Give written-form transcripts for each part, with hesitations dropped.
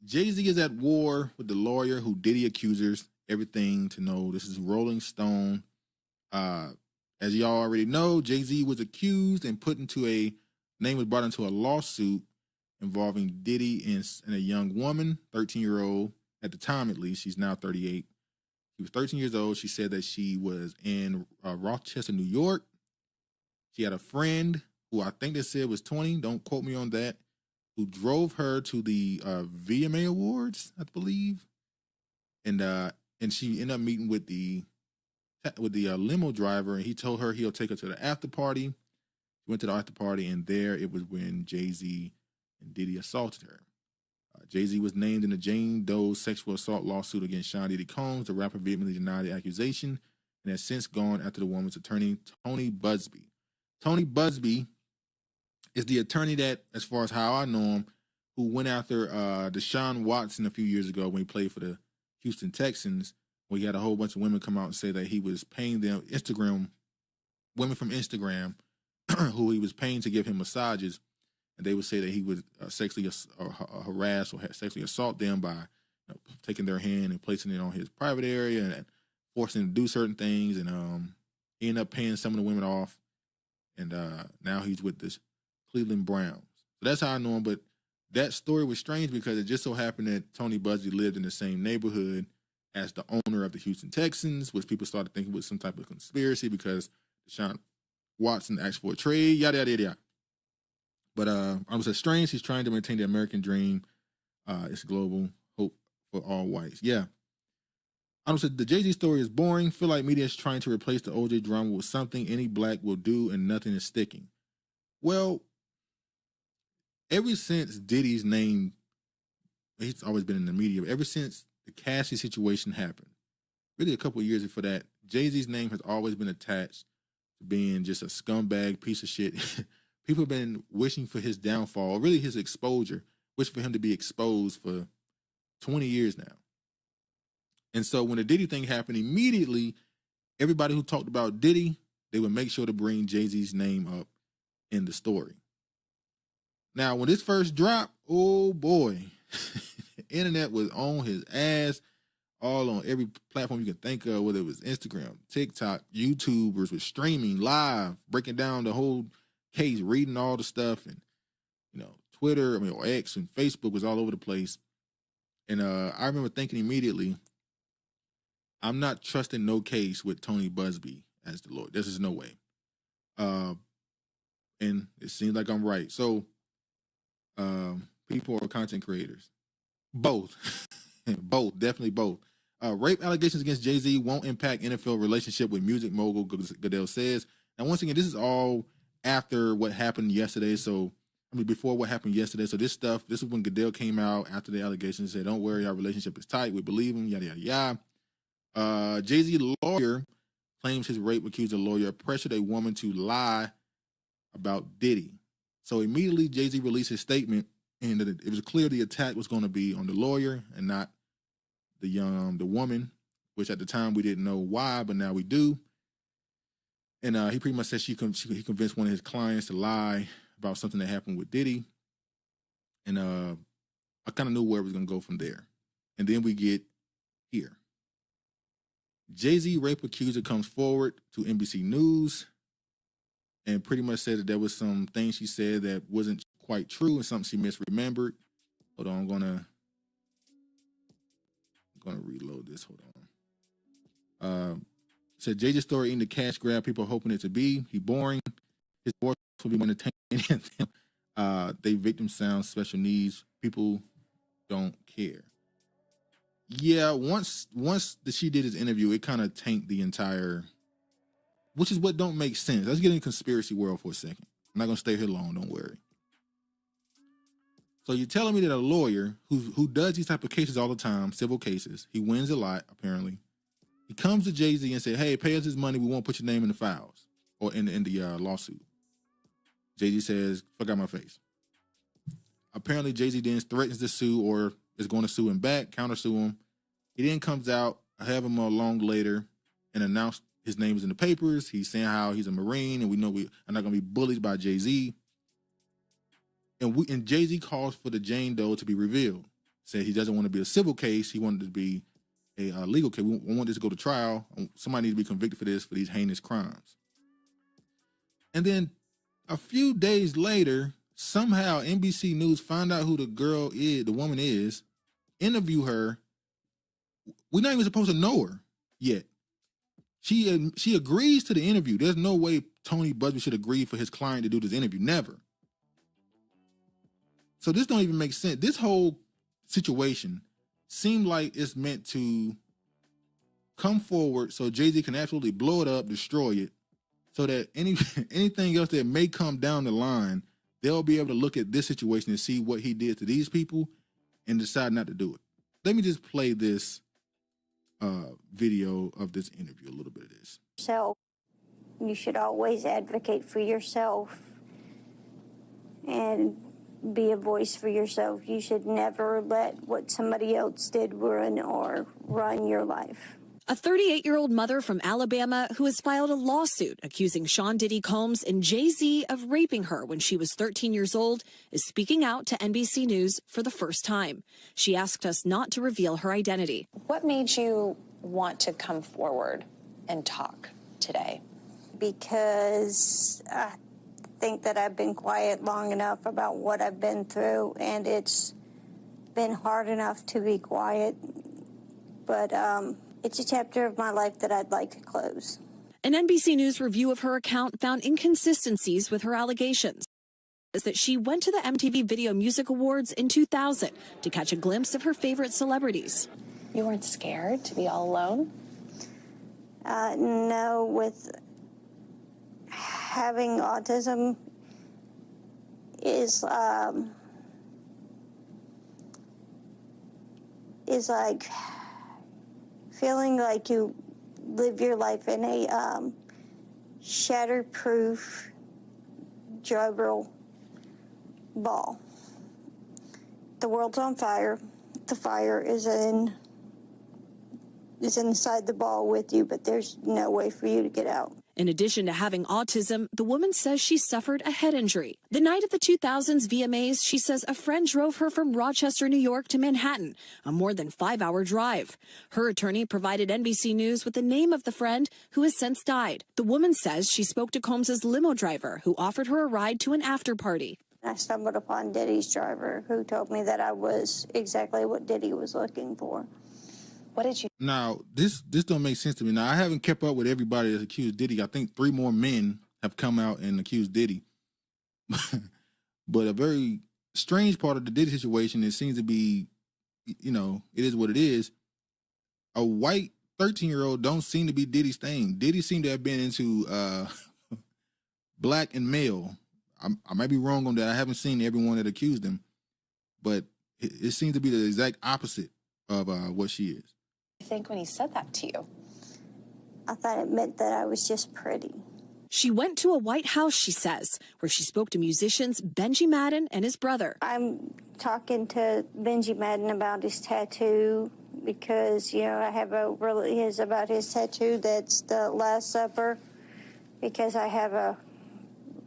Jay-Z is at war with the lawyer who Diddy accusers. Everything to know. This is Rolling Stone. Uh, as y'all already know, Jay-Z was accused and put into name was brought into a lawsuit involving Diddy and a young woman, 13-year-old at the time at least. She's now 38. She was 13 years old. She said that she was in Rochester, New York. She had a friend who I think they said was 20. Don't quote me on that. Who drove her to the VMA Awards, I believe, and she ended up meeting with the limo driver, and he told her he'll take her to the after party. She went to the after party, and there it was when Jay-Z and Diddy assaulted her. Jay-Z was named in the Jane Doe sexual assault lawsuit against Sean Diddy Combs. The rapper vehemently denied the accusation and has since gone after the woman's attorney, Tony Buzbee. Tony Buzbee is the attorney that, as far as how I know him, who went after Deshaun Watson a few years ago when he played for the Houston Texans, where he had a whole bunch of women come out and say that he was paying them women from Instagram, who he was paying to give him massages, and they would say that he would sexually harass or sexually assault them by taking their hand and placing it on his private area and forcing them to do certain things, and he ended up paying some of the women off, and now he's with this Cleveland Browns. So that's how I know him. But that story was strange because it just so happened that Tony Buzbee lived in the same neighborhood as the owner of the Houston Texans, which people started thinking was some type of conspiracy because Deshaun Watson asked for a trade, yada, yada, yada. But I was strange. He's trying to maintain the American dream. It's global hope for all whites. Yeah. I said the Jay-Z story is boring. Feel like media is trying to replace the OJ drama with something any black will do and nothing is sticking. Well, ever since Diddy's name, he's always been in the media, but ever since the Cassie situation happened, really a couple of years before that, Jay-Z's name has always been attached to being just a scumbag piece of shit. People have been wishing for his downfall, really his exposure, wish for him to be exposed for 20 years now. And so when the Diddy thing happened, immediately, everybody who talked about Diddy, they would make sure to bring Jay-Z's name up in the story. Now, when this first dropped, oh boy, the internet was on his ass, all on every platform you can think of, whether it was Instagram, TikTok, YouTubers were streaming live, breaking down the whole case, reading all the stuff, and Twitter, or X and Facebook was all over the place. And I remember thinking immediately, I'm not trusting no case with Tony Buzbee as the lawyer. This is no way. And it seems like I'm right. So people are content creators. Both. Both. Definitely both. Rape allegations against Jay-Z won't impact NFL relationship with music mogul, Goodell says. Now, once again, this is all after what happened yesterday. So, before what happened yesterday. So this is when Goodell came out after the allegations, said, don't worry, our relationship is tight. We believe him, yada, yada, yada. Jay-Z lawyer claims his rape accuser lawyer pressured a woman to lie about Diddy. So immediately Jay-Z released his statement, and it was clear the attack was going to be on the lawyer and not the woman, which at the time we didn't know why, but now we do. And he pretty much said he convinced one of his clients to lie about something that happened with Diddy. And I kind of knew where it was going to go from there. And then we get here. Jay-Z rape accuser comes forward to NBC News and pretty much said that there was some things she said that wasn't quite true and something she misremembered. Hold on, I'm gonna reload this. Hold on. Said Jay-Z's story in the cash grab people are hoping it to be. He boring. His voice will be entertaining. They victim sound special needs. People don't care. Yeah, once she did his interview, it kind of tanked the entire, which is what don't make sense. Let's get in the conspiracy world for a second. I'm not gonna stay here long, don't worry. So you're telling me that a lawyer who does these type of cases all the time, civil cases, he wins a lot, apparently. He comes to Jay-Z and said, hey, pay us his money, we won't put your name in the files or in the lawsuit. Jay-Z says, fuck out my face. Apparently Jay-Z then threatens to sue or is going to sue him back, countersue him. He then comes out, however long later, and announced his name is in the papers. He's saying how he's a Marine and we know we are not going to be bullied by Jay-Z. And Jay-Z calls for the Jane Doe to be revealed. said he doesn't want to be a civil case. He wanted it to be a legal case. We want this to go to trial. Somebody needs to be convicted for this, for these heinous crimes. And then a few days later, somehow NBC News found out who the woman is, interview her. We're not even supposed to know her yet. She agrees to the interview. There's no way Tony Buzbee should agree for his client to do this interview. Never. So this don't even make sense. This whole situation seemed like it's meant to come forward so JayZ can absolutely blow it up, destroy it, so that anything else that may come down the line, they'll be able to look at this situation and see what he did to these people and decide not to do it. Let me just play this video of this interview, a little bit of this. So you should always advocate for yourself and be a voice for yourself. You should never let what somebody else did ruin your life. A 38-year-old mother from Alabama who has filed a lawsuit accusing Sean Diddy Combs and Jay-Z of raping her when she was 13 years old is speaking out to NBC News for the first time. She asked us not to reveal her identity. What made you want to come forward and talk today? Because I think that I've been quiet long enough about what I've been through, and it's been hard enough to be quiet. But it's a chapter of my life that I'd like to close. An NBC News review of her account found inconsistencies with her allegations. Is that she went to the MTV Video Music Awards in 2000 to catch a glimpse of her favorite celebrities. You weren't scared to be all alone? No, with having autism is like feeling like you live your life in a shatterproof juggle ball. The world's on fire. The fire is inside the ball with you, but there's no way for you to get out. In addition to having autism, the woman says she suffered a head injury. The night of the 2000s VMAs, she says a friend drove her from Rochester, New York to Manhattan, a more than 5-hour drive. Her attorney provided NBC News with the name of the friend who has since died. The woman says she spoke to Combs's limo driver who offered her a ride to an after party. I stumbled upon Diddy's driver who told me that I was exactly what Diddy was looking for. What did you... Now, this don't make sense to me. Now, I haven't kept up with everybody that's accused Diddy. I think 3 more men have come out and accused Diddy. But a very strange part of the Diddy situation, it seems to be, you know, it is what it is. A white 13-year-old don't seem to be Diddy's thing. Diddy seemed to have been into black and male. I might be wrong on that. I haven't seen everyone that accused him. But it seems to be the exact opposite of what she is. I think when he said that to you? I thought it meant that I was just pretty. She went to a White House, she says, where she spoke to musicians Benji Madden and his brother. I'm talking to Benji Madden about his tattoo because, you know, I have about his tattoo that's the Last Supper because I have a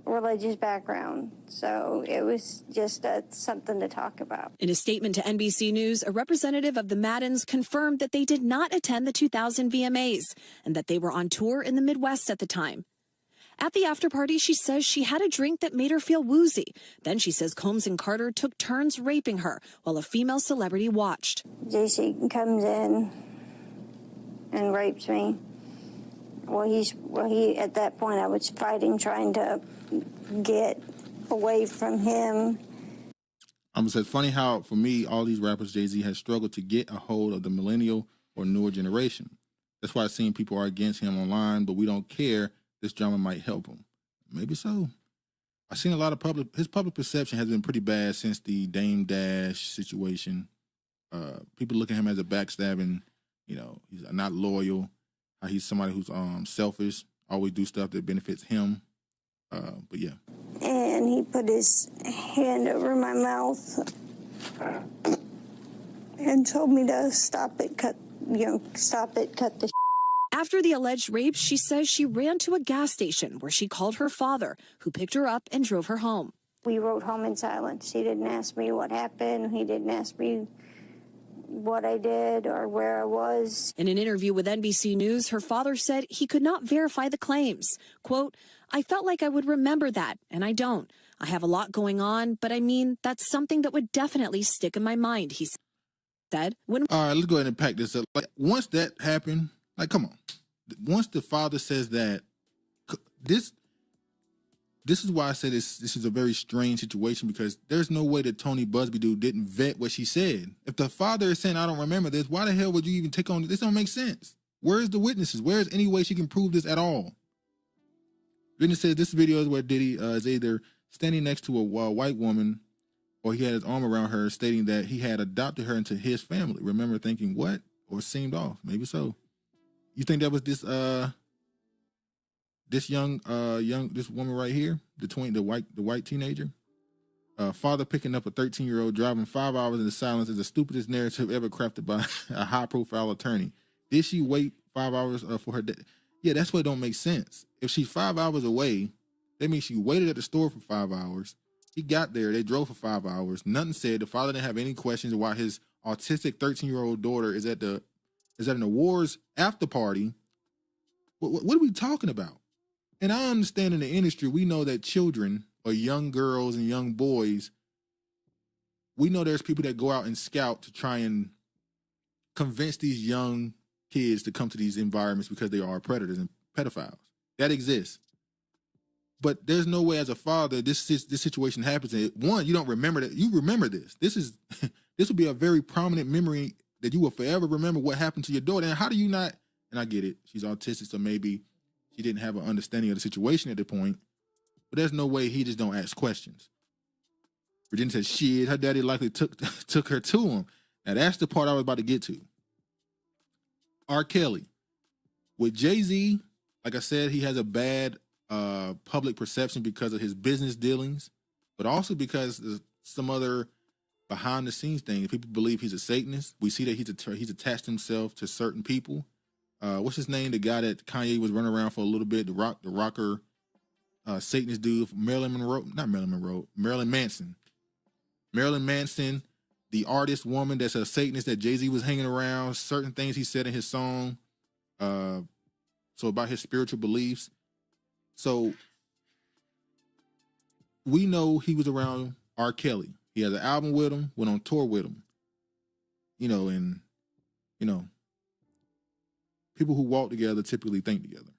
religious background. So it was just something to talk about. In a statement to NBC News, a representative of the Maddens confirmed that they did not attend the 2000 VMAs and that they were on tour in the Midwest at the time. At the after party, she says she had a drink that made her feel woozy. Then she says Combs and Carter took turns raping her while a female celebrity watched. JC comes in and rapes me. He at that point I was fighting, trying to get away from him. It's funny how, for me, all these rappers, JayZ has struggled to get a hold of the millennial or newer generation. That's why I've seen people are against him online, but we don't care. This drama might help him. Maybe so. I've seen a lot of his public perception has been pretty bad since the Dame Dash situation. People look at him as a backstabbing, you know, he's not loyal. He's somebody who's selfish, always do stuff that benefits him. But yeah. And he put his hand over my mouth and told me to stop it, cut the After the alleged rape, she says she ran to a gas station where she called her father, who picked her up and drove her home. We rode home in silence. He didn't ask me what happened. He didn't ask me what I did or where I was. In an interview with NBC News, her father said he could not verify the claims. Quote, I felt like I would remember that, and I don't. I have a lot going on, but I mean, that's something that would definitely stick in my mind, he said. All right, let's go ahead and pack this up. Like, once that happened, like, come on. Once the father says that, this is why I say this is a very strange situation, because there's no way that Tony Buzbee dude didn't vet what she said. If the father is saying, I don't remember this, why the hell would you even take on this? This don't make sense. Where's the witnesses? Where's any way she can prove this at all? Then it says this video is where Diddy is either standing next to a white woman or he had his arm around her, stating that he had adopted her into his family. Remember thinking, what? Or seemed off. Maybe so. You think that was this this woman right here, the white teenager? Father picking up a 13-year-old, driving 5 hours in the silence is the stupidest narrative ever crafted by a high-profile attorney. Did she wait 5 hours for her dad? Yeah, that's what don't make sense. If she's 5 hours away, that means she waited at the store for 5 hours. He got there, they drove for 5 hours. Nothing said. The father didn't have any questions why his autistic 13-year-old daughter is at an awards after party. What are we talking about? And I understand in the industry, we know that children or young girls and young boys, we know there's people that go out and scout to try and convince these young kids to come to these environments because they are predators and pedophiles. That exists. But there's no way as a father, this situation happens. And one, you don't remember that. You remember this. This will be a very prominent memory that you will forever remember what happened to your daughter. And how do you not, and I get it, she's autistic, so maybe she didn't have an understanding of the situation at the point, but there's no way he just don't ask questions. Virginia said, shit, her daddy likely took her to him. Now that's the part I was about to get to. R. Kelly. With JayZ, like I said, he has a bad public perception because of his business dealings, but also because there's some other behind the scenes things. People believe he's a Satanist. We see that he's attached himself to certain people. What's his name? The guy that Kanye was running around for a little bit, the rocker, Satanist dude, Marilyn Manson. Marilyn Manson, the artist woman that's a Satanist that Jay-Z was hanging around, certain things he said in his song, so about his spiritual beliefs. So we know he was around R. Kelly. He has an album with him, went on tour with him. People who walk together typically think together.